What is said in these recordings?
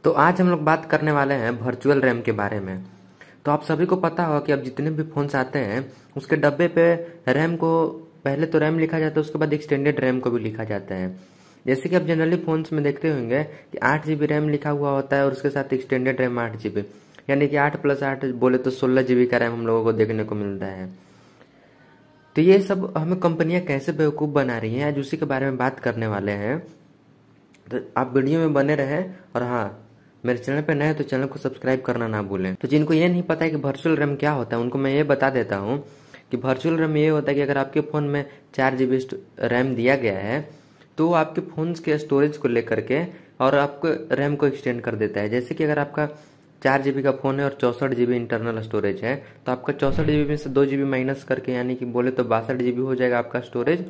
तो आज हम लोग बात करने वाले हैं वर्चुअल रैम के बारे में। तो आप सभी को पता होगा कि अब जितने भी फोन्स आते हैं उसके डब्बे पे रैम को पहले तो रैम लिखा जाता है, उसके बाद एक्सटेंडेड रैम को भी लिखा जाता है। जैसे कि आप जनरली फोन्स में देखते होंगे कि 8 GB रैम लिखा हुआ होता है और उसके साथ एक्सटेंडेड रैम 8 GB, यानी कि 8+8 बोले तो 16 GB का रैम हम लोगों को देखने को मिलता है। तो ये सब हमें कंपनियां कैसे बेवकूफ़ बना रही हैं, आज उसी के बारे में बात करने वाले हैं। तो आप वीडियो में बने रहें और हाँ, मेरे चैनल पे नए हैं तो चैनल को सब्सक्राइब करना ना भूलें। तो जिनको ये नहीं पता है कि वर्चुअल रैम क्या होता है उनको मैं ये बता देता हूँ कि वर्चुअल रैम ये होता है कि अगर आपके फ़ोन में 4 GB रैम दिया गया है तो वो आपके फ़ोन के स्टोरेज को लेकर के और आपको रैम को एक्सटेंड कर देता है। जैसे कि अगर आपका 4 GB का फ़ोन है और 64 GB इंटरनल स्टोरेज है तो आपका 64 GB में से 2 GB माइनस करके यानी कि बोले तो 62 GB हो जाएगा आपका स्टोरेज,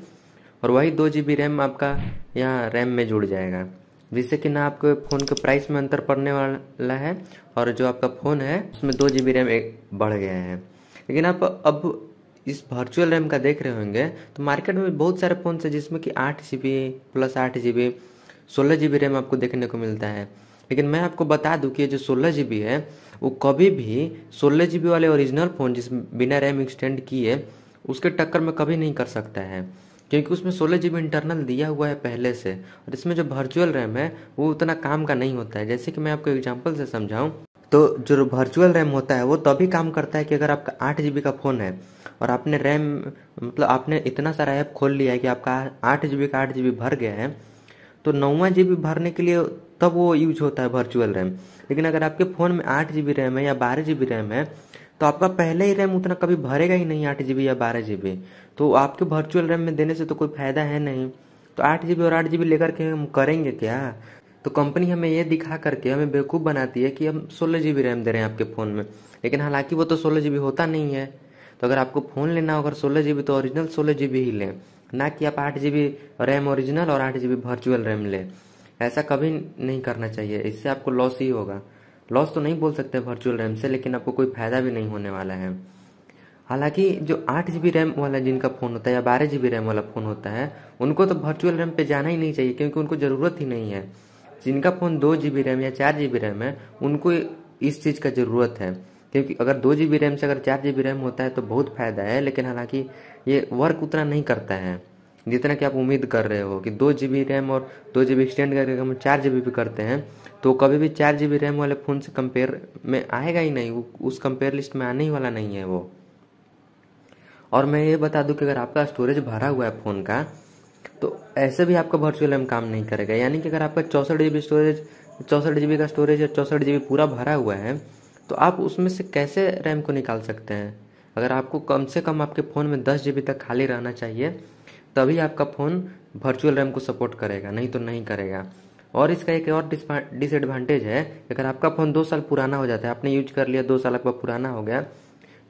और वही 2 GB रैम आपका यहाँ रैम में जुड़ जाएगा, जिससे कि ना आपके फ़ोन के प्राइस में अंतर पड़ने वाला है और जो आपका फ़ोन है उसमें 2 GB रैम बढ़ गया है। लेकिन आप अब इस वर्चुअल रैम का देख रहे होंगे तो मार्केट में बहुत सारे फ़ोन है जिसमें कि 8 GB + 8 GB 16 GB रैम आपको देखने को मिलता है। लेकिन मैं आपको बता दूं कि ये जो 16 GB है वो कभी भी 16 GB वाले ओरिजिनल फ़ोन जिस बिना रैम एक्सटेंड किए उसके टक्कर में कभी नहीं कर सकता है, क्योंकि उसमें 16 GB इंटरनल दिया हुआ है पहले से, और इसमें जो वर्चुअल रैम है वो उतना काम का नहीं होता है। जैसे कि मैं आपको एग्जांपल से समझाऊं तो जो वर्चुअल रैम होता है वो तभी काम करता है कि अगर आपका 8 GB का फ़ोन है और आपने रैम मतलब आपने इतना सारा ऐप खोल लिया है कि आपका 8 GB का 8 GB भर गया है, तो 9वां GB भरने के लिए तब वो यूज होता है वर्चुअल रैम। लेकिन अगर आपके फ़ोन में 8 GB रैम है या 12 GB रैम है तो आपका पहले ही रैम उतना कभी भरेगा ही नहीं 8 GB या 12 GB, तो आपके वर्चुअल रैम में देने से तो कोई फायदा है नहीं। तो 8 GB और 8 GB लेकर के हम करेंगे क्या? तो कंपनी हमें ये दिखा करके हमें बेवकूफ़ बनाती है कि हम 16 GB रैम दे रहे हैं आपके फ़ोन में, लेकिन हालांकि वो तो 16 GB होता नहीं है। तो अगर आपको फ़ोन लेना हो अगर 16 GB तो ओरिजिनल 16 GB ही लें, ना कि आप 8 GB रैम ओरिजिनल और 8 GB वर्चुअल रैम लें। ऐसा कभी नहीं करना चाहिए, इससे आपको लॉस ही होगा। लॉस तो नहीं बोल सकते वर्चुअल रैम से, लेकिन आपको कोई फायदा भी नहीं होने वाला है। हालांकि जो 8 GB रैम वाला जिनका फ़ोन होता है या 12 GB रैम वाला फ़ोन होता है उनको तो वर्चुअल रैम पे जाना ही नहीं चाहिए, क्योंकि उनको ज़रूरत ही नहीं है। जिनका फ़ोन 2 GB रैम या 4 GB रैम है उनको इस चीज़ का ज़रूरत है, क्योंकि अगर 2 GB रैम से अगर 4 GB रैम होता है तो बहुत फ़ायदा है। लेकिन हालांकि ये वर्क उतना नहीं करता है जितना कि आप उम्मीद कर रहे हो कि 2 GB रैम और 2 GB एक्सटेंड करके हम 4 GB भी करते हैं तो कभी भी 4 GB रैम वाले फ़ोन से कंपेयर में आएगा ही नहीं, वो उस कंपेयर लिस्ट में आने ही वाला नहीं है वो। और मैं ये बता दूं कि अगर आपका स्टोरेज भरा हुआ है फ़ोन का तो ऐसे भी आपका वर्चुअल रैम काम नहीं करेगा। यानी कि अगर आपका 64 GB स्टोरेज 64 GB का स्टोरेज है, 64 GB पूरा भरा हुआ है, तो आप उसमें से कैसे रैम को निकाल सकते हैं? अगर आपको कम से कम आपके फ़ोन में 10 GB तक खाली रहना चाहिए तभी आपका फ़ोन वर्चुअल रैम को सपोर्ट करेगा, नहीं तो नहीं करेगा। और इसका एक और डिसएडवांटेज है, अगर आपका फ़ोन 2 साल पुराना हो जाता है, आपने यूज कर लिया 2 साल आपका पुराना हो गया,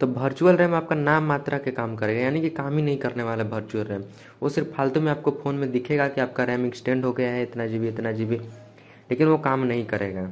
तो वर्चुअल रैम आपका नाम मात्रा के काम करेगा, यानी कि काम ही नहीं करने वाला वर्चुअल रैम। वो सिर्फ फालतू में आपको फ़ोन में दिखेगा कि आपका रैम एक्सटेंड हो गया है इतना GB, लेकिन वो काम नहीं करेगा।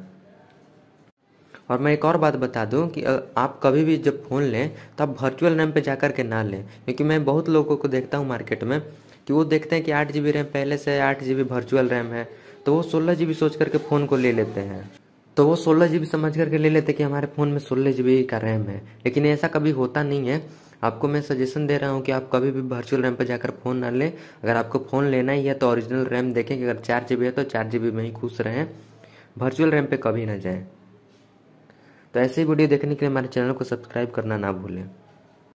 और मैं एक और बात बता दूं कि आप कभी भी जब फ़ोन लें तो आप वर्चुअल रैम पे जाकर के ना लें, क्योंकि मैं बहुत लोगों को देखता हूं मार्केट में कि वो देखते हैं कि 8 GB रैम पहले से 8 GB वर्चुअल रैम है तो वो 16 GB सोच करके फ़ोन को ले लेते हैं। तो वो 16 GB समझ करके ले लेते कि हमारे फ़ोन में 16 GB का रैम है, लेकिन ऐसा कभी होता नहीं है। आपको मैं सजेशन दे रहा हूँ कि आप कभी भी वर्चुअल रैम पर जाकर फ़ोन ना लें। अगर आपको फ़ोन लेना ही है तो ओरिजिनल रैम देखें कि अगर 4 GB है तो 4 GB में ही खुश रहें, वर्चुअल रैम पे कभी ना जाएं। तो ऐसे ही वीडियो देखने के लिए हमारे चैनल को सब्सक्राइब करना ना भूलें।